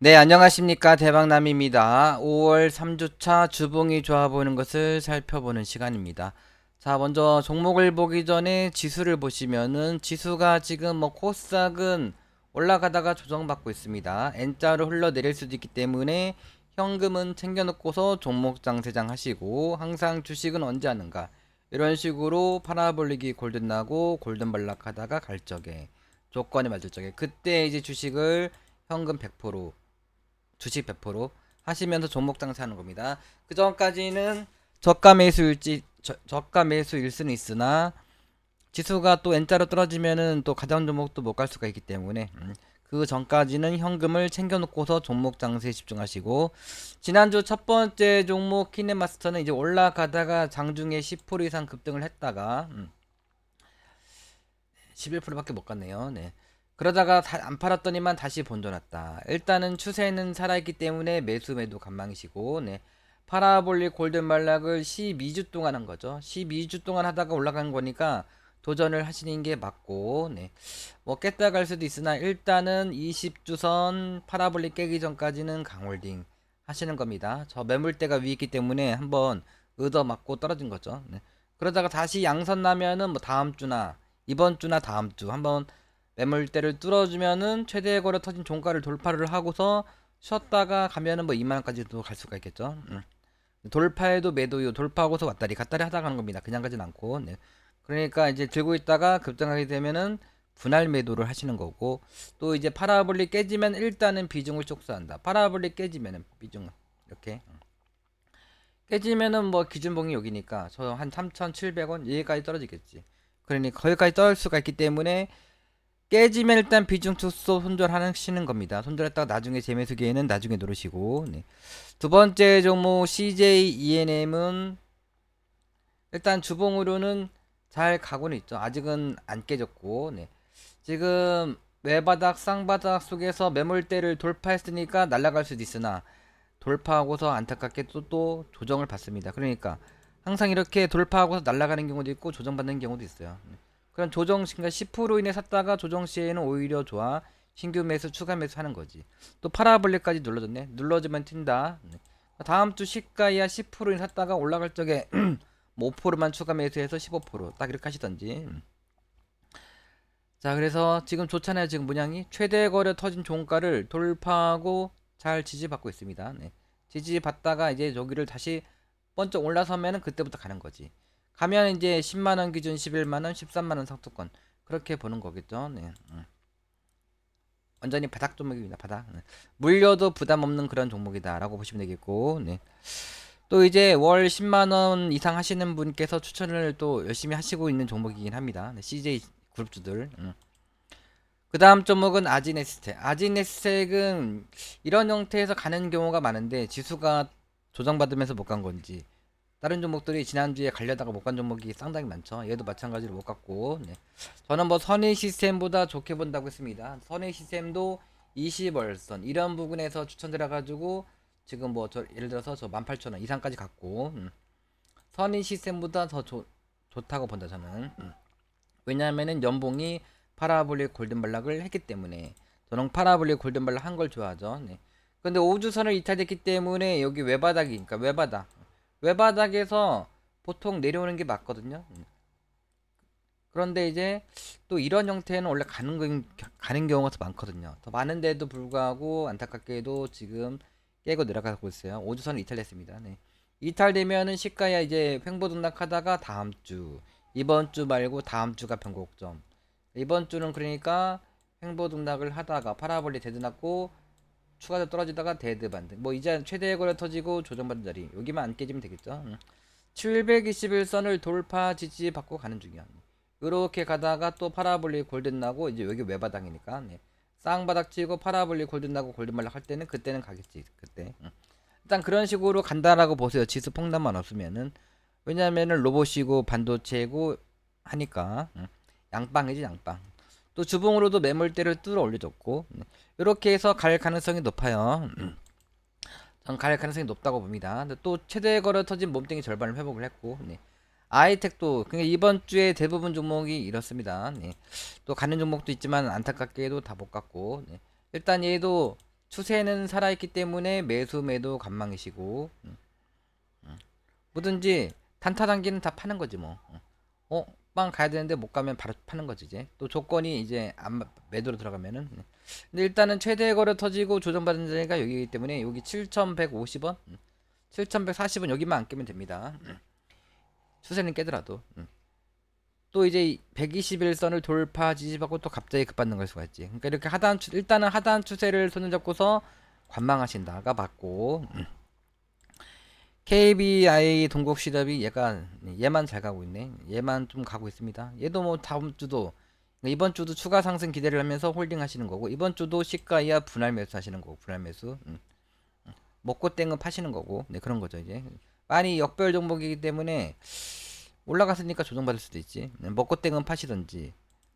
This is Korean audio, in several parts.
네, 안녕하십니까. 대박남입니다. 5월 3주차 주봉이 좋아 보이는 것을 살펴보는 시간입니다. 자, 먼저 종목을 보기 전에 지수를 보시면은 지수가 지금 뭐 코스닥은 올라가다가 조정받고 있습니다. N자로 흘러내릴 수도 있기 때문에 현금은 챙겨놓고서 종목 장세장 하시고 항상 주식은 언제 하는가 이런 식으로 파라볼릭이 골든나고 골든발락 하다가 갈 적에 조건이 맞을 적에 그때 이제 주식을 현금 100% 주식 100% 하시면서 종목 장사하는 겁니다. 그 전까지는 저가 매수일 수는 있으나 지수가 또 N자로 떨어지면은 또 가장 종목도 못 갈 수가 있기 때문에 그 전까지는 현금을 챙겨놓고서 종목 장세에 집중하시고 지난주 첫 번째 종목 키네마스터는 이제 올라가다가 장중에 10% 이상 급등을 했다가 11%밖에 못 갔네요. 네. 그러다가 안 팔았더니만 다시 본전왔다. 일단은 추세는 살아있기 때문에 매수 매도 관망이시고, 네. 파라볼릭 골든 말락을 12주 동안 한 거죠. 12주 동안 하다가 올라간 거니까 도전을 하시는 게 맞고, 네. 뭐 깼다 갈 수도 있으나 일단은 20주선 파라볼릭 깨기 전까지는 강홀딩 하시는 겁니다. 저 매물대가 위에 있기 때문에 한번 얻어 맞고 떨어진 거죠. 네. 그러다가 다시 양선 나면은 뭐 다음 주나 이번 주나 다음 주 한번 매물대를 뚫어주면은 최대 거래 터진 종가를 돌파를 하고서 쉬었다가 가면은 뭐 2만 원까지도 갈 수가 있겠죠. 돌파해도 매도요. 돌파하고서 왔다리 갔다리 하다 가는 겁니다. 그냥 가진 않고. 네. 그러니까 이제 들고 있다가 급등하게 되면은 분할 매도를 하시는 거고 또 이제 파라볼릭 깨지면 일단은 비중을 축소한다. 파라볼릭 깨지면은 비중을 이렇게 깨지면은 뭐 기준봉이 여기니까 저 한 3,700원 여기까지 떨어지겠지. 그러니 거기까지 떨어질 수가 있기 때문에 깨지면 일단 비중 축소 손절하시는 겁니다. 손절했다가 나중에 재매수 기회는 나중에 누르시고 네. 두 번째 종목 CJ ENM은 일단 주봉으로는 잘 가고는 있죠. 아직은 안 깨졌고 네. 지금 외바닥 쌍바닥 속에서 매물대를 돌파했으니까 날아갈 수도 있으나 돌파하고서 안타깝게 또 조정을 받습니다. 그러니까 항상 이렇게 돌파하고서 날아가는 경우도 있고 조정받는 경우도 있어요. 그런 조정 시가 10% 이내 샀다가 조정 시에는 오히려 좋아. 신규 매수 추가 매수 하는 거지. 또 파라볼레까지 눌러줬네. 눌러주면 튄다. 다음 주 시가 이하 10% 이내 샀다가 올라갈 적에 뭐 5%만 추가 매수해서 15%딱 이렇게 하시던지. 자, 그래서 지금 좋잖아요. 지금 문양이 최대 거래 터진 종가를 돌파하고 잘 지지받고 있습니다. 네. 지지받다가 이제 여기를 다시 번쩍 올라서면은 그때부터 가는 거지. 가면 이제 10만 원 기준 11만 원, 13만 원 상투권 그렇게 보는 거겠죠. 네. 완전히 바닥 종목입니다. 바닥. 네. 물려도 부담 없는 그런 종목이다라고 보시면 되겠고. 네. 또 이제 월 10만 원 이상 하시는 분께서 추천을 또 열심히 하시고 있는 종목이긴 합니다. 네. CJ 그룹주들. 그 다음 종목은 아지네스텍. 아지네스텍은 이런 형태에서 가는 경우가 많은데 지수가 조정받으면서 못 간 건지 다른 종목들이 지난주에 가려다가 못 간 종목이 상당히 많죠. 얘도 마찬가지로 못 갔고 네. 저는 뭐 선의 시스템보다 좋게 본다고 했습니다. 선의 시스템도 20월선 이런 부분에서 추천드려가지고 지금 뭐 저 예를 들어서 저 18,000원 이상까지 갔고 선의 시스템보다 더 좋다고 본다 저는. 왜냐하면은 연봉이 파라볼릭 골든발락을 했기 때문에 저는 파라볼릭 골든발락 한 걸 좋아하죠. 네. 근데 우주선을 이탈했기 때문에 여기 외바닥이니까 외바닥에서 보통 내려오는 게 맞거든요. 그런데 이제 또 이런 형태는 원래 가는 경우가 더 많거든요. 더 많은데도 불구하고 안타깝게도 지금 깨고 내려가고 있어요. 우주선을 이탈했습니다. 네. 이탈되면은 시가야 이제 횡보등락하다가 다음 주 이번 주 말고 다음 주가 변곡점. 이번 주는 그러니까 횡보등락을 하다가 파라볼리 데드났고 추가로 떨어지다가 데드반드. 뭐 이제 최대 거래 터지고 조정받은 자리. 여기만 안 깨지면 되겠죠. 721선을 돌파 지지 받고 가는 중이야. 이렇게 가다가 또 파라볼리 골든 나고 이제 여기 외바닥이니까 네. 쌍바닥 치고 파라볼리 골든 나고 골든 말락 할 때는 그때는 가겠지. 그때. 일단 그런 식으로 간다라고 보세요. 지수 폭락만 없으면은. 왜냐면은 로봇이고 반도체고 하니까 양빵이지 양빵. 또 주봉으로도 매물대를 뚫어 올려줬고 이렇게 해서 갈 가능성이 높아요. 전 갈 가능성이 높다고 봅니다. 근데 또 최대 거래 터진 몸뚱이 절반을 회복을 했고 네. 아이텍도 그러니까 이번 주에 대부분 종목이 이렇습니다. 네. 또 가는 종목도 있지만 안타깝게도 다 못 갔고 네. 일단 얘도 추세는 살아있기 때문에 매수 매도 관망이시고 뭐든지 단타 단기는 다 파는 거지 뭐. 빵 가야 되는데 못 가면 바로 파는 거지 이제. 또 조건이 이제 안 매도로 들어가면은. 근데 일단은 최대 거래 터지고 조정받은 자리가 여기이기 때문에 여기 7,150원, 7,140원 여기만 안 깨면 됩니다. 추세는 깨더라도. 또 이제 121선을 돌파 지지받고 또 갑자기 급받는 걸 수가 있지. 그러니까 이렇게 일단은 하단 추세를 손을 잡고서 관망하신다가 맞고. KBI 동국 시럽이 얘만 잘 가고 있네. 얘만 좀 가고 있습니다. 얘도 뭐 다음 주도 이번 주도 추가 상승 기대를 하면서 홀딩 하시는 거고 이번 주도 시가 이하 분할 매수 하시는 거고 분할 매수. 먹고 땡은 파시는 거고. 네, 그런 거죠, 이제. 많이 역별 종목이기 때문에 올라갔으니까 조정받을 수도 있지. 네, 먹고 땡은 파시던지.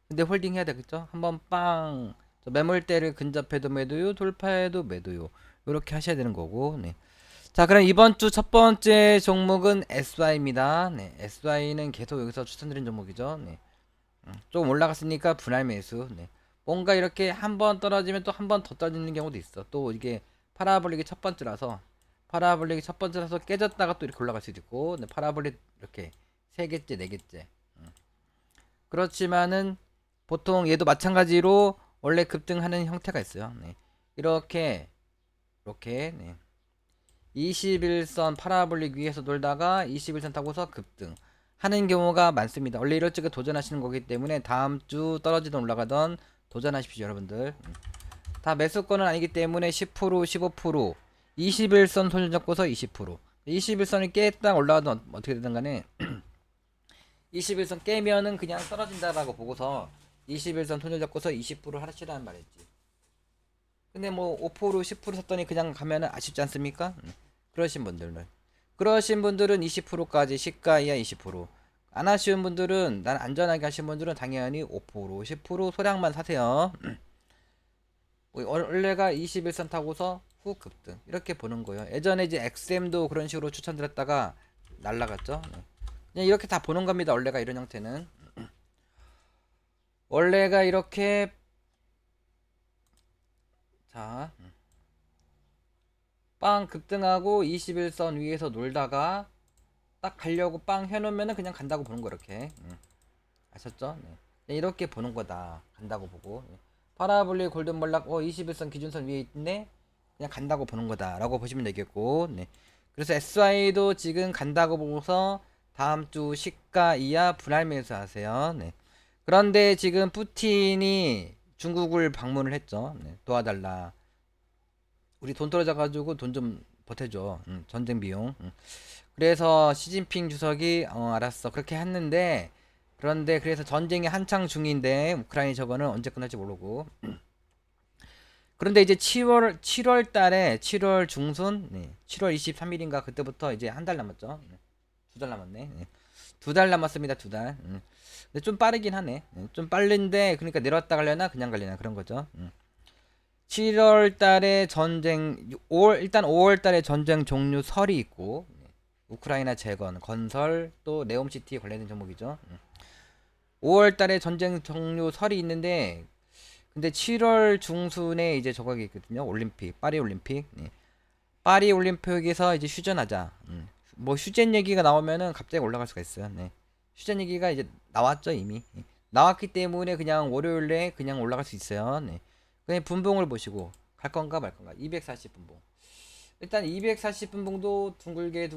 근데 홀딩 해야 되겠죠? 한번 빵 매물대를 근접해도 매도요, 돌파해도 매도요. 이렇게 하셔야 되는 거고. 네. 자, 그럼 이번 주 첫 번째 종목은 SY입니다. 네, SY는 계속 여기서 추천드린 종목이죠. 네, 조금 올라갔으니까 분할 매수. 네, 뭔가 이렇게 한 번 떨어지면 또 한 번 더 떨어지는 경우도 있어. 또 이게 파라볼릭이 첫 번째라서 깨졌다가 또 이렇게 올라갈 수도 있고, 네, 파라볼릭 이렇게 세 개째, 네 개째. 그렇지만은 보통 얘도 마찬가지로 원래 급등하는 형태가 있어요. 네, 이렇게 네. 21선 파라볼릭 위에서 놀다가 21선 타고서 급등 하는 경우가 많습니다. 원래 이럴적에 도전하시는 거기 때문에 다음 주 떨어지든 올라가든 도전하십시오, 여러분들. 다 매수권은 아니기 때문에 10%, 15%, 21선 손을 잡고서 20%. 21선이 깼다 올라가든 어떻게 되든 간에 21선 깨면은 그냥 떨어진다라고 보고서 21선 손을 잡고서 20% 하시라는 말이지. 근데 뭐 5%, 10% 샀더니 그냥 가면은 아쉽지 않습니까? 그러신 분들은 20%까지 시가 이하 20%안 하시는 분들은 난 안전하게 하신 분들은 당연히 5%, 10% 소량만 사세요. 원래가 21선 타고서 후 급등 이렇게 보는 거예요. 예전에 이제 XM도 그런 식으로 추천드렸다가 날라갔죠. 그냥 이렇게 다 보는 겁니다. 원래가 이런 형태는 원래가 이렇게 자 빵 급등하고 21선 위에서 놀다가 딱 가려고 빵 해놓으면은 그냥 간다고 보는 거 이렇게. 아셨죠? 네. 네, 이렇게 보는 거다. 간다고 보고. 파라볼릭 골든볼락 21선 기준선 위에 있네. 그냥 간다고 보는 거다 라고 보시면 되겠고. 네. 그래서 SY도 지금 간다고 보고서 다음 주 시가 이하 분할 매수 하세요. 네. 그런데 지금 푸틴이 중국을 방문을 했죠. 네. 도와달라. 우리 돈 떨어져가지고 돈 좀 보태줘. 전쟁 비용. 그래서 시진핑 주석이 알았어 그렇게 했는데 그런데 그래서 전쟁이 한창 중인데 우크라이나 저거는 언제 끝날지 모르고 그런데 이제 7월 달에 7월 중순 7월 23일인가 그때부터 이제 한 달 남았죠. 2달 남았네. 2달 남았습니다. 2달. 근데 좀 빠르긴 하네. 좀 빠른데 그러니까 내려왔다 가려나 그냥 가려나 그런 거죠. 7월 달에 전쟁 일단 5월 달에 전쟁 종료 설이 있고 우크라이나 재건, 건설, 또 네옴시티 관련된 종목이죠. 5월 달에 전쟁 종료 설이 있는데 근데 7월 중순에 이제 저거 있거든요. 올림픽, 파리 올림픽. 네. 파리 올림픽에서 이제 휴전하자. 뭐 휴전 얘기가 나오면은 갑자기 올라갈 수가 있어요. 네. 휴전 얘기가 이제 나왔죠, 이미. 나왔기 때문에 그냥 월요일에 그냥 올라갈 수 있어요. 네. 그냥 분봉을 보시고 갈 건가 말 건가. 240 분봉. 일단 240분봉도 둥글게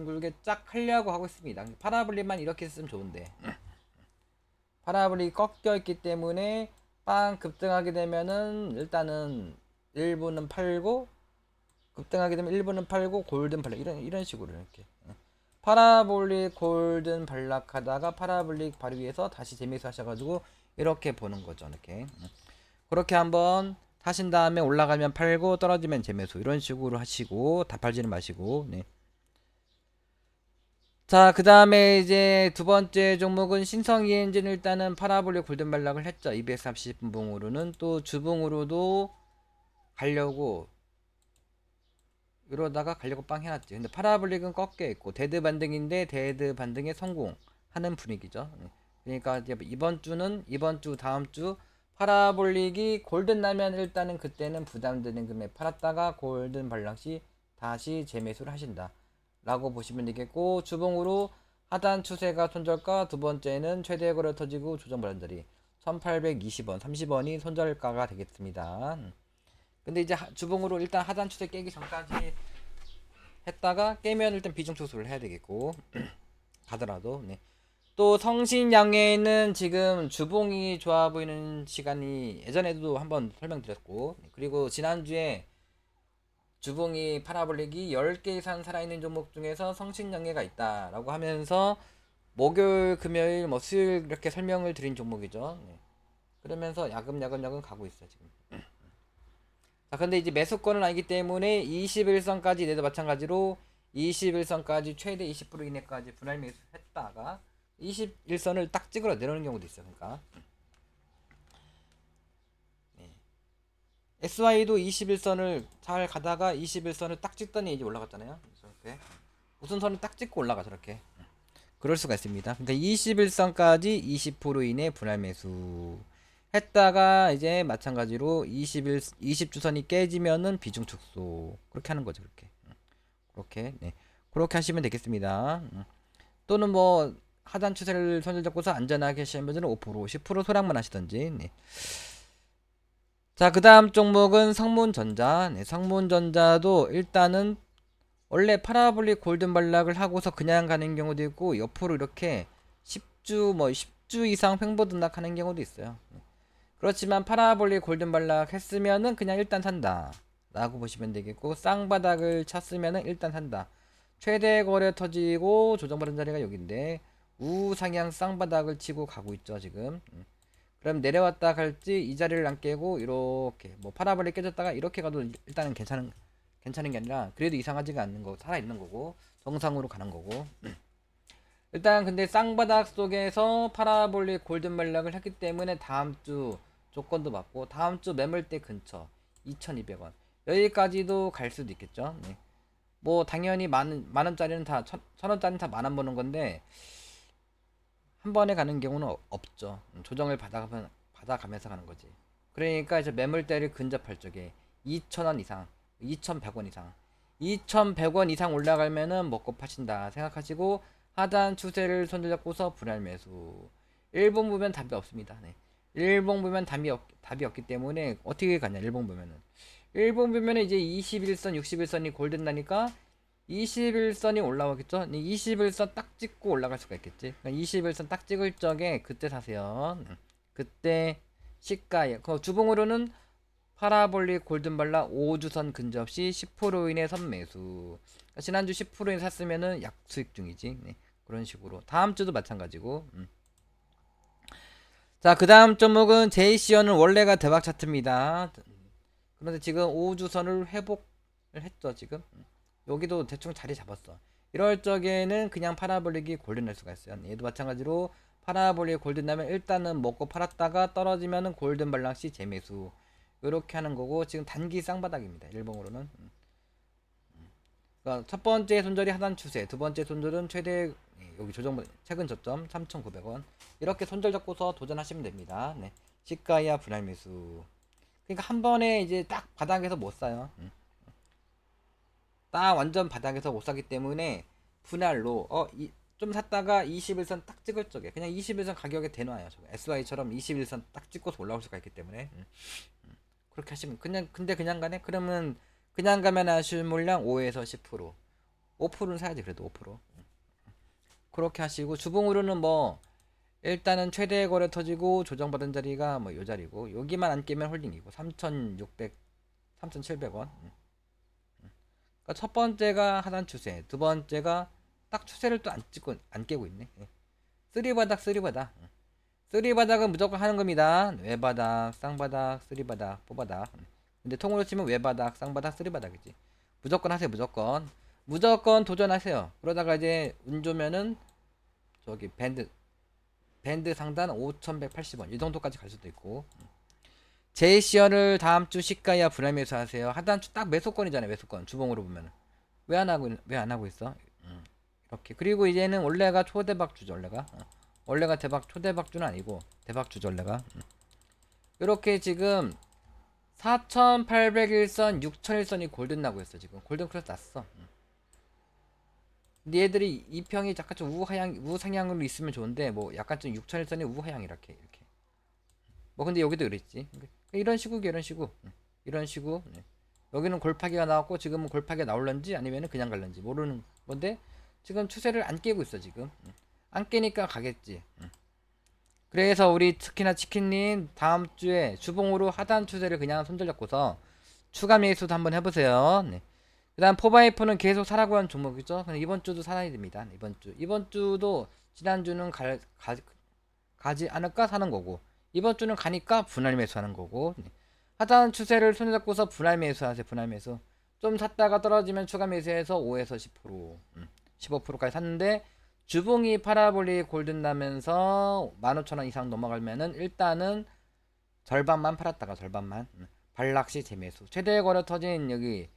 쫙 하려고 하고 있습니다. 파라볼릭만 이렇게 쓰면 좋은데 파라볼릭이 꺾여 있기 때문에 빵 급등하게 되면은 일단은 1부는 팔고 급등하게 되면 1부는 팔고 골든 발락 이런 식으로 이렇게 파라볼릭 골든 발락하다가 파라볼릭 바로 위에서 다시 재미있어 하셔가지고 이렇게 보는 거죠. 이렇게 그렇게 한번 하신 다음에 올라가면 팔고 떨어지면 재매수 이런 식으로 하시고 다 팔지는 마시고. 네. 자, 그 다음에 이제 두 번째 종목은 신성이 엔진 일단은 파라볼릭 골든 발락을 했죠. 230분봉으로는 또 주봉으로도 가려고 이러다가 가려고 빵 해놨지. 근데 파라볼릭은 꺾여 있고 데드 반등인데 데드 반등에 성공하는 분위기죠. 네. 그러니까 이번 주 다음 주 파라볼릭이 골든 나면 일단은 그때는 부담되는 금액 팔았다가 골든 발락 시 다시 재매수를 하신다 라고 보시면 되겠고, 주봉으로 하단 추세가 손절가, 두 번째는 최대 거래 터지고 조정 불안자리 1820원 30원이 손절가가 되겠습니다. 근데 이제 주봉으로 일단 하단 추세 깨기 전까지 했다가 깨면 일단 비중 축소를 해야 되겠고 가더라도. 네. 또 성신양회는 지금 주봉이 좋아 보이는 시간이 예전에도 한번 설명드렸고, 그리고 지난주에 주봉이 파라볼릭이 10개 이상 살아있는 종목 중에서 성신양회가 있다라고 하면서 목요일, 금요일, 뭐 수요일 이렇게 설명을 드린 종목이죠. 네. 그러면서 야금야금 가고 있어요 지금. 자, 근데 이제 매수권은 아니기 때문에 21선까지 내도 마찬가지로 21선까지 최대 20% 이내까지 분할 매수했다가 21선을 딱 찍으러 내려오는 경우도 있어요. 그러니까 네. SY도 21선을 잘 가다가 21선을 딱 찍더니 이제 올라갔잖아요. 이렇게 무슨 선을 딱 찍고 올라가 저렇게. 그럴 수가 있습니다. 그러니까 21선까지 20% 이내 분할 매수 했다가 이제 마찬가지로 20주선이 깨지면은 비중 축소 그렇게 하는 거죠. 그렇게. 그렇게. 네. 그렇게 하시면 되겠습니다. 또는 뭐 하단 추세를 손을 잡고서 안전하게 하시는 분들은 5%, 10% 소량만 하시던지. 네. 자, 그 다음 종목은 성문전자. 네, 성문전자도 일단은 원래 파라볼릭 골든 발락을 하고서 그냥 가는 경우도 있고, 옆으로 이렇게 10주 뭐 10주 이상 횡보 등락하는 경우도 있어요. 네. 그렇지만 파라볼릭 골든 발락 했으면은 그냥 일단 산다 라고 보시면 되겠고, 쌍바닥을 쳤으면은 일단 산다. 최대 거래 터지고 조정받은 자리가 여기인데 우상향 쌍바닥을 치고 가고 있죠 지금. 그럼 내려왔다 갈지 이 자리를 안 깨고 이렇게 뭐 파라볼이 깨졌다가 이렇게 가도 일단은 괜찮은 게 아니라 그래도 이상하지가 않는 거, 살아 있는 거고 정상으로 가는 거고. 일단 근데 쌍바닥 속에서 파라볼릭 골든 발락을 했기 때문에 다음 주 조건도 맞고 다음 주 매물대 근처 2,200원 여기까지도 갈 수도 있겠죠. 네. 뭐 당연히 만원짜리는 다 천원짜리는 다 만원 버는 건데 한 번에 가는 경우는 없죠. 조정을 받아가면서 가는 거지. 그러니까 이제 매물대를 근접할 적에 2,000원 이상, 2,100원 이상, 2,100원 이상 올라가면은 먹고 파신다 생각하시고 하단 추세를 손잡고서 분할 매수. 일봉 보면 답이 없습니다. 네. 일봉 보면 답이 없기 때문에 어떻게 가냐 일봉 보면은. 일본 보면은 이제 21선, 61선이 골든 나니까 21선이 올라오겠죠? 21선 딱 찍고 올라갈 수가 있겠지. 그러니까 21선 딱 찍을 적에 그때 사세요. 그때 시가에 그 주봉으로는 파라볼릭 골든발라 5주선 근접 시 10% 이내 선매수. 그러니까 지난주 10% 샀으면은 약수익 중이지. 네, 그런 식으로. 다음 주도 마찬가지고. 자, 그 다음 종목은 제이시언은 원래가 대박 차트입니다. 그런데 지금 5주선을 회복을 했죠 지금. 여기도 대충 자리 잡았어. 이럴 적에는 그냥 파라볼릭이 골든 날 수가 있어요. 얘도 마찬가지로 파라볼릭 골든 나면 일단은 먹고 팔았다가 떨어지면은 골든 발락시 재매수 이렇게 하는 거고, 지금 단기 쌍바닥입니다 일봉으로는. 그러니까 첫 번째 손절이 하단 추세, 두 번째 손절은 최대 여기 조정 최근 저점 3,900원 이렇게 손절 잡고서 도전하시면 됩니다. 네. 시가야 분할 매수. 그러니까 한 번에 이제 딱 바닥에서 못 사요. 딱 완전 바닥에서 못 사기 때문에 분할로 좀 샀다가 21선 딱 찍을 적에 그냥 21선 가격에 대놔요. SY처럼 21선 딱 찍고서 올라올 수가 있기 때문에. 그렇게 하시면 근데 그냥 가네? 그러면 그냥 가면 아쉬운 물량 5에서 10% 5%는 사야지 그래도 5%. 그렇게 하시고 주봉으로는 뭐 일단은 최대 거래 터지고 조정받은 자리가 뭐 요 자리고 여기만 안 깨면 홀딩이고 3,600 3,700원. 그러니까 첫 번째가 하단 추세, 두 번째가 딱 추세를 또 안 깨고 있네. 쓰리바닥. 쓰리바닥은 무조건 하는 겁니다. 외바닥, 쌍바닥, 쓰리바닥, 포바닥. 근데 통으로 치면 외바닥, 쌍바닥, 쓰리바닥이지. 무조건 하세요, 무조건. 무조건 도전하세요. 그러다가 이제 운 좋으면은 저기 밴드 상단 5,180원 이 정도까지 갈 수도 있고. 제이시어를 다음 주 시가야 분할 매수하세요. 하단 주 딱 매수권이잖아요. 매수권 주봉으로 보면 왜 안 하고 있어? 이렇게. 그리고 이제는 원래가 초대박 주죠. 원래가 대박 초대박 주는 아니고 대박 주죠. 원래가. 이렇게 지금 4801선, 6001선이 골든 나고 있어. 지금 골든 크로스 났어. 근데 얘들이 이평이 약간 좀 우상향으로 있으면 좋은데 뭐 약간 좀 6001선이 우하향 이렇게. 뭐 근데 여기도 그랬지. 이런 식으로 이런 식으로 이런 식으로 여기는 골파기가 나왔고 지금은 골파기가 나올런지 아니면은 그냥 갈런지 모르는 건데 지금 추세를 안 깨고 있어 지금. 안 깨니까 가겠지. 그래서 우리 특히나 치킨님 다음 주에 주봉으로 하단 추세를 그냥 손절 잡고서 추가 매수도 한번 해보세요. 네. 그다음 포바이프는 계속 사라고 하는 종목이죠. 근데 이번 주도 살아야 됩니다. 이번 주도 지난주는 가지 않을까 사는 거고 이번 주는 가니까 분할 매수하는 거고 하단 추세를 손에 잡고서 분할 매수하세요. 분할 매수 좀 샀다가 떨어지면 추가 매수해서 5에서 10% 15%까지 샀는데 주봉이 파라볼리 골든 나면서 15,000원 이상 넘어가면은 일단은 절반만 팔았다가 절반만 반락시 재매수 최대 거래 터진 여기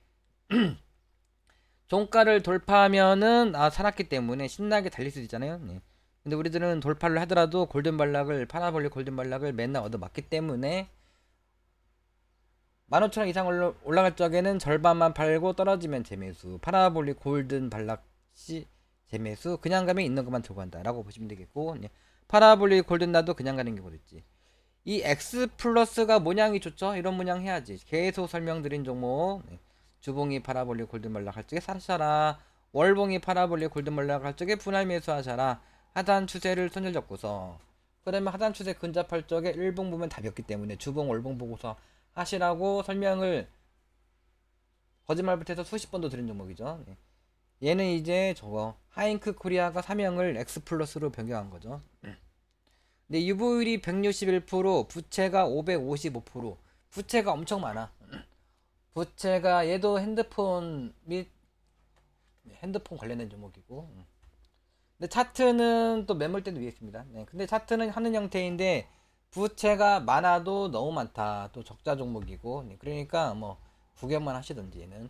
종가를 돌파하면은 살았기 때문에 신나게 달릴 수 있잖아요. 네. 근데 우리들은 돌파를 하더라도 골든 발락을 파라볼리 골든 발락을 맨날 얻어맞기 때문에 15,000원 이상 올라갈 적에는 절반만 팔고 떨어지면 재매수 파라볼리 골든 발락 시 재매수 그냥 가면 있는 것만 들고 간다 라고 보시면 되겠고 네. 파라볼리 골든 나도 그냥 가는 경우도 있지. 이 X 플러스가 모양이 좋죠. 이런 모양 해야지. 계속 설명드린 종목 주봉이 파라볼리 골든 발락 할 적에 사셔라. 월봉이 파라볼리 골든 발락 할 적에 분할 매수하셔라. 하단 추세를 손절 잡고서 그러면 하단 추세 근접할 적에 일봉 보면 답이었기 때문에 주봉 월봉 보고서 하시라고 설명을 거짓말 못해서 수십 번도 드린 종목이죠. 얘는 이제 저거 하잉크 코리아가 사명을 X 플러스로 변경한 거죠. 근데 유보율이 161%, 부채가 555%, 부채가 엄청 많아. 부채가 얘도 핸드폰 및 핸드폰 관련된 종목이고. 근데 차트는 또 매물대도 위에 있습니다. 네, 근데 차트는 하는 형태인데 부채가 많아도 너무 많다. 또 적자 종목이고. 네, 그러니까 뭐 구경만 하시던지 얘는.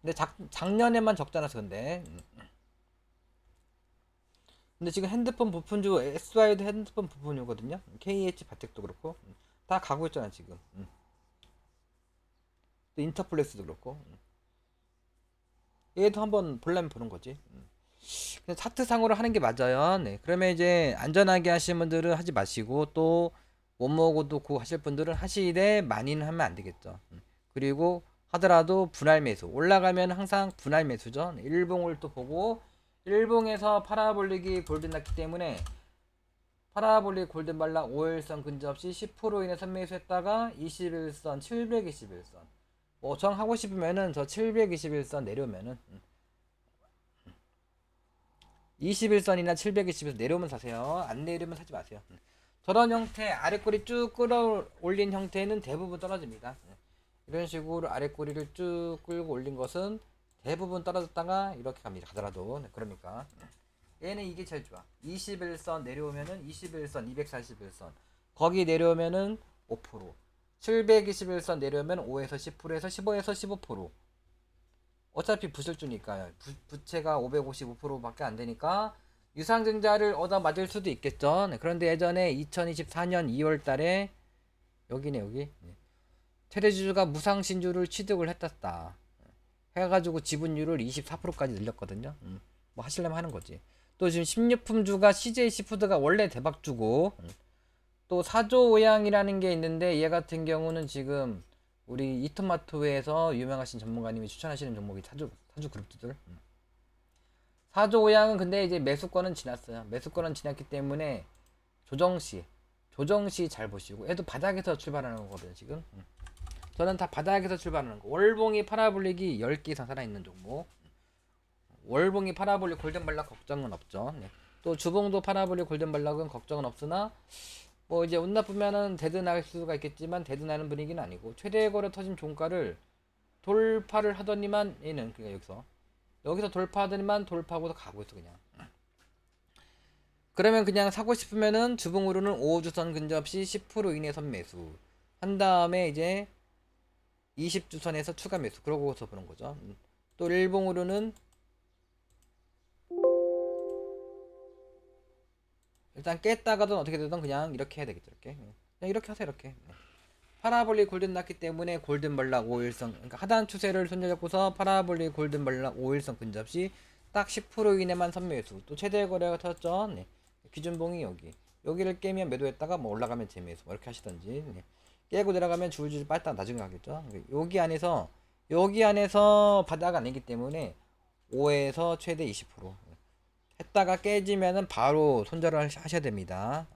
근데 작년에만 적자라서 근데 지금 핸드폰 부품주 SY도 핸드폰 부품이거든요. KH 바텍도 그렇고 다 가고 있잖아 지금. 또 인터플렉스도 그렇고 얘도 한번 볼려면 보는 거지. 근데 차트상으로 하는 게 맞아요. 네. 그러면 이제 안전하게 하시는 분들은 하지 마시고 또 못 먹어도 고 하실 분들은 하시되 많이는 하면 안 되겠죠. 그리고 하더라도 분할 매수 올라가면 항상 분할 매수죠. 네. 일봉을 또 보고 일봉에서 파라볼릭이 골든 났기 때문에 파라볼릭 골든 발락 5일선 근접 시 10% 이내 선매수했다가 21선 721선 뭐 정하고 싶으면은 저 721선 내려오면은 21선이나 720에서 내려오면 사세요. 안 내려오면 사지 마세요. 저런 형태 아랫꼬리 쭉 끌어올린 형태는 대부분 떨어집니다. 이런 식으로 아랫꼬리를 쭉 끌고 올린 것은 대부분 떨어졌다가 이렇게 갑니다. 가더라도 그러니까 얘는 이게 제일 좋아. 21선 내려오면은 21선 241선 거기 내려오면은 5% 721선 내려오면 5에서 10%에서 15에서 15% 어차피 부실주니까 부채가 555%밖에 안 되니까 유상증자를 얻어 맞을 수도 있겠죠. 네, 그런데 예전에 2024년 2월 달에 여기네 여기 테레주주가 무상신주를 취득을 했다. 해가지고 지분율을 24%까지 늘렸거든요. 뭐 하시려면 하는 거지. 또 지금 식료품주가 CJ 시푸드가 원래 대박주고 또 사조오양이라는 게 있는데 얘 같은 경우는 지금 우리 이토마토에서 유명하신 전문가님이 추천하시는 종목이 사주 그룹들. 사조오양은 근데 이제 매수권은 지났어요. 매수권은 지났기 때문에 조정시 잘 보시고 얘도 바닥에서 출발하는 거거든요 지금. 저는 다 바닥에서 출발하는 거. 월봉이 파라볼릭이 10개 이상 살아있는 종목. 월봉이 파라볼릭 골든발락 걱정은 없죠. 네. 또 주봉도 파라볼릭 골든발락은 걱정은 없으나 뭐 이제 운 나쁘면은 데드 날 수가 있겠지만 데드 나는 분위기는 아니고 최대 거래 터진 종가를 돌파를 하더니만 얘는 그러니까 여기서 돌파하더니만 돌파하고서 가고 있어 그냥. 그러면 그냥 사고 싶으면은 주봉으로는 5주선 근접 시 10% 이내 선매수 한 다음에 이제 20주선에서 추가 매수 그러고서 보는 거죠. 또 일봉으로는 일단 깼다가든 어떻게 되든 그냥 이렇게 해야 되겠죠. 이렇게 그냥 이렇게 하세요. 이렇게 파라볼릭 골든 났기 때문에 골든 발락 5일선, 그러니까 하단 추세를 손잡고서 파라볼릭 골든 발락 5일선 근접 시 딱 10% 이내만 선매수. 또 최대 거래가 터졌죠. 네. 기준봉이 여기를 깨면 매도했다가 뭐 올라가면 재매수 뭐 이렇게 하시던지, 네. 깨고 내려가면 줄줄 빨다 나중에 가겠죠. 여기 안에서 바닥 아니기 때문에 5에서 최대 20% 했다가 깨지면은 바로 손절을 하셔야 됩니다.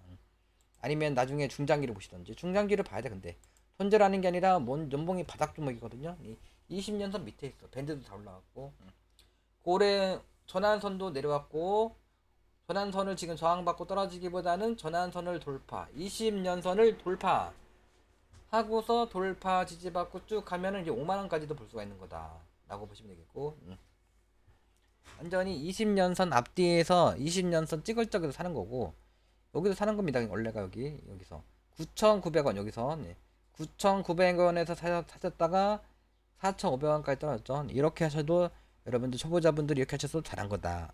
아니면 나중에 중장기를 보시던지. 중장기를 봐야 돼. 근데 손절하는 게 아니라 연봉이 바닥 주먹이거든요. 20년선 밑에 있어. 밴드도 다 올라갔고, 고래 전환선도 내려왔고, 전환선을 지금 저항받고 떨어지기보다는 전환선을 돌파, 20년선을 돌파 하고서 돌파 지지받고 쭉 가면은 이제 5만원까지도 볼 수가 있는 거다 라고 보시면 되겠고, 완전히 20년선 앞뒤에서 20년선 찍을 적에도 사는 거고, 여기서 사는 겁니다. 원래가 여기서 9,900원, 여기서 9,900원에서 사셨다가 4,500원까지 떨어졌죠. 이렇게 하셔도 여러분들 초보자분들이 이렇게 하셔도 잘한 거다.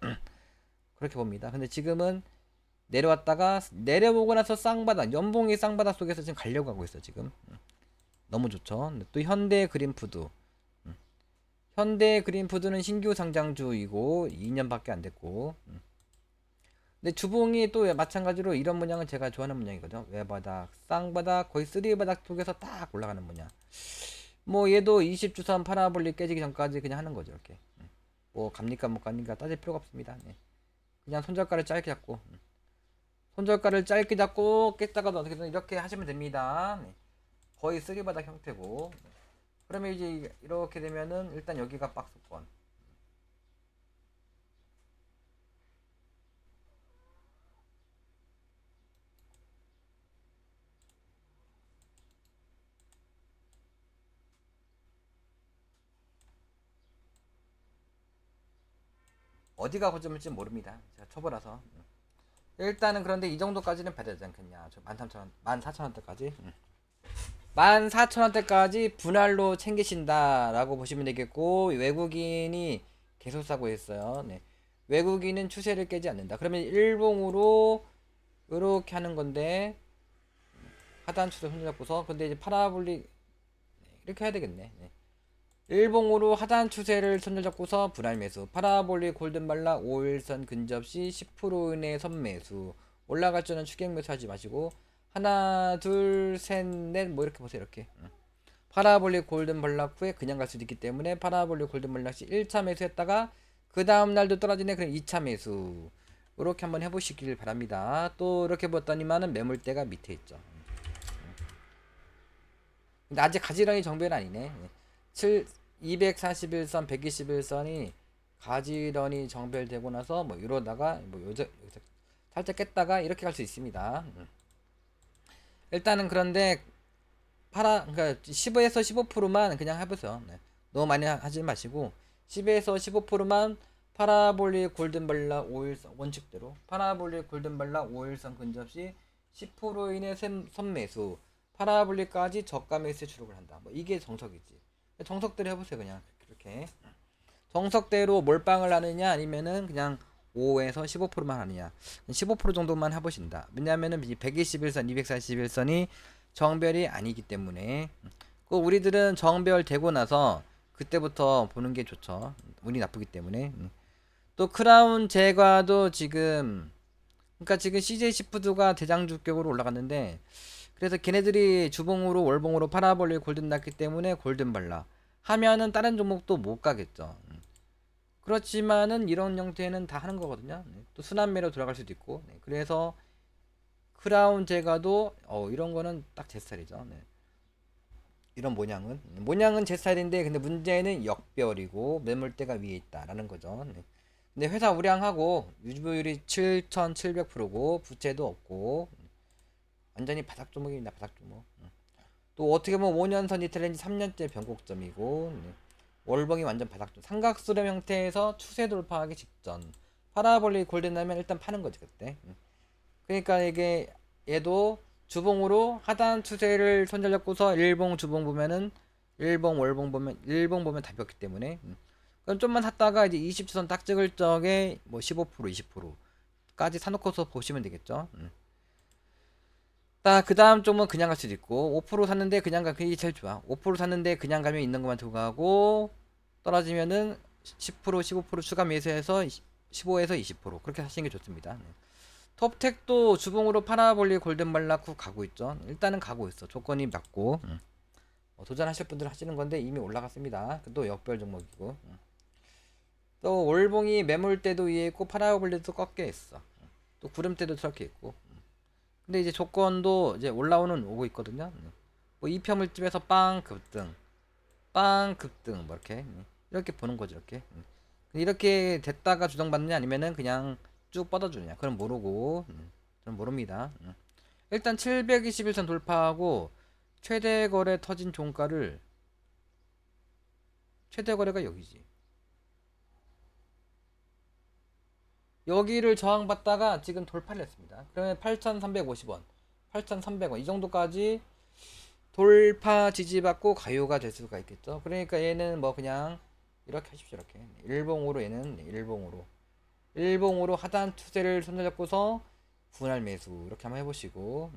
그렇게 봅니다. 근데 지금은 내려왔다가 내려보고 나서 쌍바닥, 연봉이 쌍바닥 속에서 지금 가려고 하고 있어 지금. 너무 좋죠. 또 현대 그린푸드는 신규 상장주이고 2년밖에 안 됐고, 근데 주봉이 또 마찬가지로 이런 문양은 제가 좋아하는 문양이거든요. 외바닥, 쌍바닥, 거의 쓰리바닥 쪽에서 딱 올라가는 문양. 뭐 얘도 20주선 파라볼릭 깨지기 전까지 그냥 하는 거죠. 이렇게. 뭐 갑니까 못 갑니까 따질 필요가 없습니다. 네. 그냥 손절가를 짧게 잡고, 깼다가도 어떻게든 이렇게 하시면 됩니다. 네. 거의 쓰리바닥 형태고. 그러면 이제 이렇게 되면은 일단 여기가 박스권. 어디가 고점일지 모릅니다. 제가 초보라서. 일단은 그런데 이 정도까지는 받아야 되지 않겠냐. 13,000원, 14,000원대까지. 14,000원대까지 분할로 챙기신다라고 보시면 되겠고, 외국인이 계속 사고 있어요. 네. 외국인은 추세를 깨지 않는다. 그러면 일봉으로 이렇게 하는 건데, 하단 추세 손잡고서, 근데 이제 파라볼릭 이렇게 해야 되겠네. 네. 일봉으로 하단 추세를 손잡고서 분할 매수, 파라볼릭 골든발라 5일선 근접 시 10% 이내 선매수, 올라갈 줄은 추격 매수 하지 마시고, 하나 둘 셋 넷 뭐 이렇게 보세요. 이렇게 파라볼릭 골든발락 후에 그냥 갈 수도 있기 때문에 파라볼릭 골든발락 시 1차 매수했다가 그 다음날도 떨어지네. 그럼 2차 매수 이렇게 한번 해보시길 바랍니다. 또 이렇게 봤더니만은 매물대가 밑에 있죠. 근데 아직 가지런히 정배는 아니네. 241선, 121선이 가지런히 정별되고 나서 뭐 이러다가 뭐 여기서 살짝 깼다가 이렇게 갈 수 있습니다. 일단은 그런데 그러니까 10에서 15%만 그냥 해보세요. 네. 너무 많이 하지 마시고 10에서 15%만 파라볼릭 골든발라 5일선 원칙대로 파라볼릭 골든발라 5일선 근접시 10% 이내 선매수, 파라볼릭까지 저가 매수에 주력을 한다. 뭐 이게 정석이지. 정석대로 해보세요. 그냥 그렇게 정석대로 몰빵을 하느냐 아니면은 그냥 5에서 15%만 하느냐. 15% 정도만 해보신다. 왜냐면은 121선, 241선이 정별이 아니기 때문에. 우리들은 정별 되고 나서 그때부터 보는 게 좋죠. 운이 나쁘기 때문에. 또 크라운 제과도 지금, 그러니까 지금 CJ 시푸드가 대장주격으로 올라갔는데, 그래서 걔네들이 주봉으로 월봉으로 파라볼릭 골든 났기 때문에 골든 발라 하면은 다른 종목도 못 가겠죠. 그렇지만은 이런 형태는 다 하는 거거든요. 또 순환매로 돌아갈 수도 있고. 그래서 크라운 제가도 이런 거는 딱 제 스타일이죠. 이런 모양은 제 스타일인데, 근데 문제는 역별이고 매물대가 위에 있다라는 거죠. 근데 회사 우량하고 유지보율이 7,700%고 부채도 없고 완전히 바닥 종목입니다. 바닥 종목. 또 어떻게 보면 5년선 이탈렌지 3년째 변곡점이고, 월봉이 완전 바닥 종 삼각수렴 형태에서 추세 돌파하기 직전 파라볼릭 골든 나면 일단 파는 거지 그때. 그러니까 이게 얘도 주봉으로 하단 추세를 손잡고서 일봉 주봉 보면은 일봉 월봉 보면 일봉 보면 답이 없기 때문에, 그럼 좀만 샀다가 이제 20주선 딱 찍을 적에 뭐 15% 20% 까지 사놓고서 보시면 되겠죠. 그 다음 쪽은 그냥 갈 수도 있고 5% 샀는데 그냥 가는 게 제일 좋아. 5% 샀는데 그냥 가면 있는 것만 들고 가고 떨어지면은 10% 15% 추가 매수해서 15에서 20% 그렇게 사시는 게 좋습니다. 톱텍도 주봉으로 파라볼릭 골든발라쿠 가고 있죠. 일단은 가고 있어. 조건이 맞고 도전하실 분들 하시는 건데 이미 올라갔습니다. 또 역별 종목이고 또 월봉이 매물대도 위에 있고 파라볼릭도 꺾여 있어. 또 구름대도 저렇게 있고 근데 이제 조건도 이제 올라오는 오고 있거든요. 뭐 2평물집에서 빵 급등 뭐 이렇게 보는 거죠. 이렇게 됐다가 주정받느냐 아니면은 그냥 쭉 뻗어주느냐 그럼 모르고 저는 모릅니다. 일단 721선 돌파하고 최대 거래 터진 종가를 최대 거래가 여기지. 여기를 저항받다가 지금 돌파를 했습니다. 그러면 8,350원, 8,300원 이 정도까지 돌파 지지받고 가요가 될 수가 있겠죠. 그러니까 얘는 뭐 그냥 이렇게 하십시오. 이렇게 일봉으로 얘는 일봉으로 하단 추세를 손잡고서 분할 매수 이렇게 한번 해보시고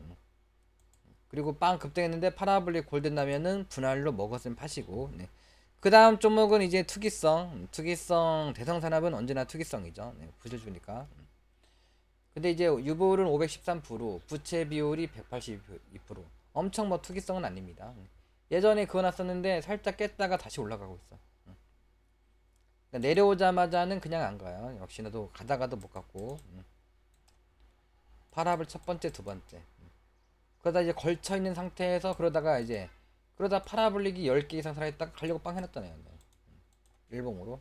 그리고 빵 급등했는데 파라블릭 골든 나면은 분할로 먹었으면 파시고 그 다음 종목은 이제 투기성 대성산업은 언제나 투기성이죠. 부실주니까 근데 이제 유보율은 513%, 부채 비율이 182%. 엄청 뭐 투기성은 아닙니다. 예전에 그거 났었는데 살짝 깼다가 다시 올라가고 있어. 그러니까 내려오자마자는 그냥 안 가요. 역시나도 가다가도 못 갔고. 파랍을 첫 번째, 두 번째. 그러다 이제 걸쳐 있는 상태에서 그러다 파라블릭이 10개 이상 살아있다가 가려고 빵 해놨잖아요. 일봉으로.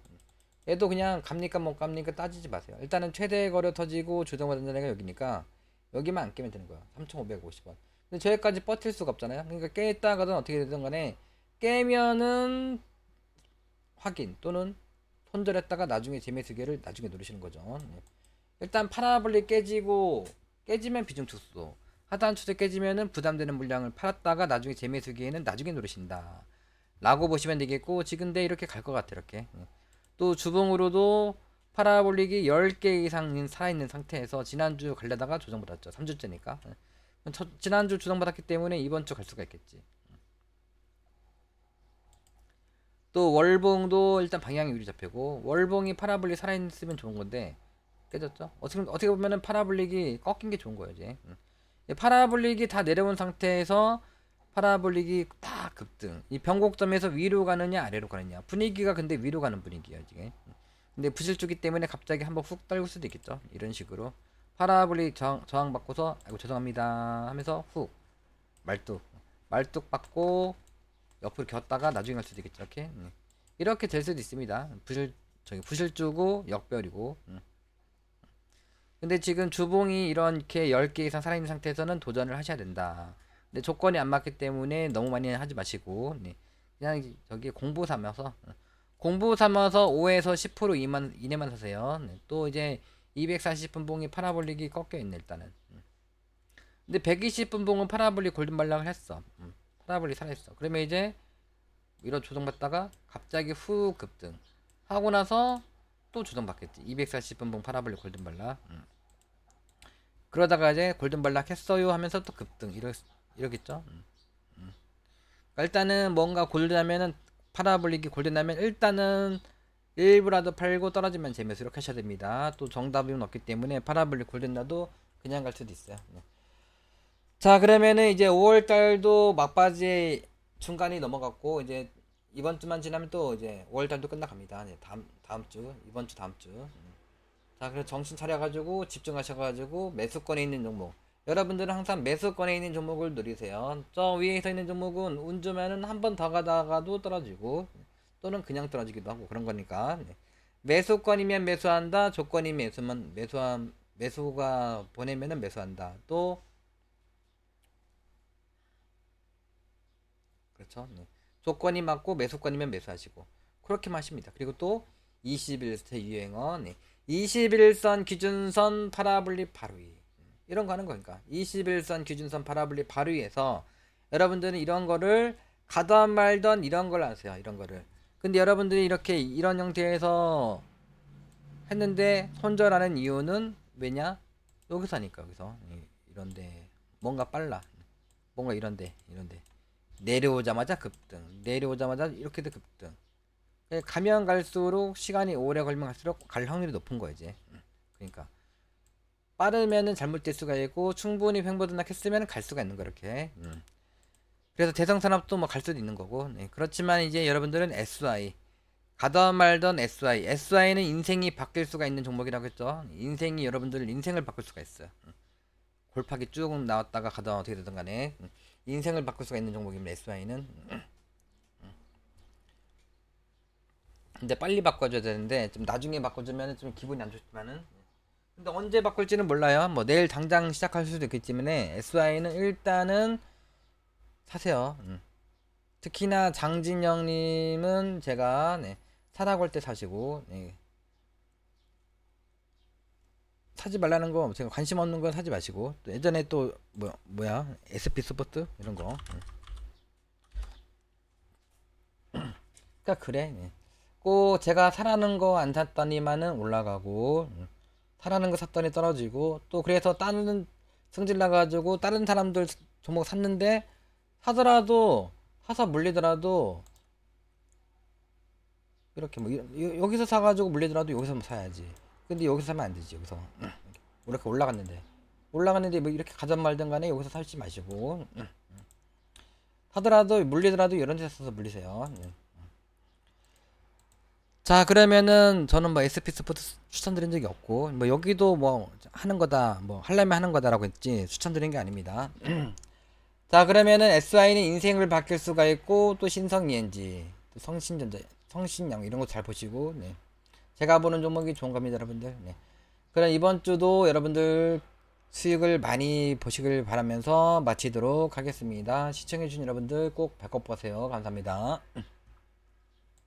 얘도 그냥 갑니까 못 갑니까 따지지 마세요. 일단은 최대 거래 터지고 조정받은 데가 여기니까 여기만 안 깨면 되는 거야. 3,550원. 근데 저기까지 버틸 수가 없잖아요. 그러니까 깼다가든 어떻게 되든 간에 깨면은 확인 또는 손절했다가 나중에 재매수 기회를 나중에 누르시는 거죠. 일단 파라블릭 깨지면 비중 축소. 하단 추세 깨지면은 부담되는 물량을 팔았다가 나중에 재매수 기회는 나중에 누르신다. 라고 보시면 되겠고 지금 이렇게 갈 것 같아 이렇게. 또 주봉으로도 파라볼릭이 10개 이상 살아있는 상태에서 지난주 갈려다가 조정받았죠. 3주째니까. 지난주 조정받았기 때문에 이번주 갈 수가 있겠지. 또 월봉도 일단 방향이 유리 잡히고 월봉이 파라볼릭 살아있으면 좋은 건데 깨졌죠. 어떻게 보면은 파라볼릭이 꺾인 게 좋은 거예요 이제. 파라볼릭이 다 내려온 상태에서 파라볼릭이 다 급등. 이 변곡점에서 위로 가느냐 아래로 가느냐. 분위기가 근데 위로 가는 분위기야 지금. 근데 부실주기 때문에 갑자기 한번 훅 떨굴 수도 있겠죠. 이런 식으로 파라볼릭 저항 받고서 아이고 죄송합니다 하면서 훅 말뚝 받고 옆으로 겼다가 나중에 갈 수도 있겠죠. 이렇게 될 수도 있습니다. 부실주고 역별이고. 근데 지금 주봉이 이렇게 10개 이상 살아있는 상태에서는 도전을 하셔야 된다. 근데 조건이 안 맞기 때문에 너무 많이 하지 마시고 그냥 저기 공부 삼아서 5에서 10% 이내만 사세요. 또 이제 240분봉이 파라볼릭이 꺾여 있네 일단은. 근데 120분봉은 파라볼릭 골든발락을 했어. 파라볼릭 살아있어. 그러면 이제 이런 조정받다가 갑자기 후 급등 하고 나서 또 조정받겠지. 240분봉 파라볼릭 골든발락. 그러다가 이제 골든발락 했어요 하면서 또 급등 이러겠죠. 그러니까 일단은 뭔가 골드하면은 파라볼릭이 골드나면 일단은 일부라도 팔고 떨어지면 재매수 이렇게 하셔야 됩니다. 또 정답은 없기 때문에 파라볼릭 골든나도 그냥 갈 수도 있어요. 자 그러면은 이제 5월달도 막바지에 중간이 넘어갔고 이제 이번 주만 지나면 또 이제 5월달도 끝나갑니다. 이제 다음 주 이번 주 다음 주. 자 그래서 정신 차려가지고 집중하셔가지고 매수권에 있는 종목. 여러분들은 항상 매수권에 있는 종목을 누리세요. 저 위에 서 있는 종목은 운 좋으면은 한 번 더 가다가도 떨어지고 또는 그냥 떨어지기도 하고 그런 거니까. 매수권이면 매수한다. 조건이 매수가 보내면은 매수한다. 또 그렇죠. 조건이 맞고 매수권이면 매수하시고 그렇게만 하십니다. 그리고 또 21세 유행어 21선 기준선 파라블릭 바로 위 이런 거 하는 거니까 21선 기준선 파라블릭 바로 위에서 여러분들은 이런 거를 가던 말던 이런 걸 하세요. 이런 거를. 근데 여러분들이 이런 형태에서 했는데 손절하는 이유는 왜냐? 여기서 하니까 여기서 이런데 뭔가 빨라. 뭔가 이런데 내려오자마자 급등, 내려오자마자 이렇게도 급등. 가면 갈수록 시간이 오래 걸리면 갈수록 갈 확률이 높은 거야 이제. 그러니까 빠르면은 잘못될 수가 있고 충분히 횡보등락했으면 갈 수가 있는 거 이렇게. 그래서 대성산업도 뭐 갈 수도 있는 거고. 네. 그렇지만 이제 여러분들은 SI 가던 말던 SI는 인생이 바뀔 수가 있는 종목이라고 했죠. 인생이 여러분들 인생을 바꿀 수가 있어요. 골팍이 쭉 나왔다가 가던 어떻게 되든 간에 인생을 바꿀 수가 있는 종목입니다. SI는. 근데 빨리 바꿔줘야 되는데 좀 나중에 바꿔주면 좀 기분이 안 좋지만은 근데 언제 바꿀지는 몰라요. 뭐 내일 당장 시작할 수도 있기 때문에 SI는 일단은 사세요. 특히나 장진영님은 제가 사라고 할 때 사시고 사지 말라는 거 제가 관심 없는 건 사지 마시고 또 예전에 또 뭐야 SP 스포츠 이런 거 그러니까 그래 꼭 제가 사라는 거 안 샀더니만은 올라가고 사라는 거 샀더니 떨어지고 또 그래서 다른 승질 나가지고 다른 사람들 종목 샀는데 사더라도 사서 물리더라도 이렇게 뭐 여기서 사가지고 물리더라도 여기서 뭐 사야지. 근데 여기서 사면 안 되지. 여기서 이렇게 올라갔는데 뭐 이렇게 가든 말든 간에 여기서 살지 마시고 사더라도 물리더라도 이런 데서 사서 물리세요. 자 그러면은 저는 뭐 SP 스포츠 추천드린 적이 없고 뭐 여기도 뭐 하는 거다 뭐 하려면 하는 거다라고 했지 추천드린 게 아닙니다. 자 그러면은 SI는 인생을 바뀔 수가 있고 또 신성 ENG 또 성신전자 성신양 이런 거 잘 보시고 제가 보는 종목이 좋은 겁니다 여러분들. 그럼 이번 주도 여러분들 수익을 많이 보시길 바라면서 마치도록 하겠습니다. 시청해주신 여러분들 꼭 배꼽 보세요. 감사합니다.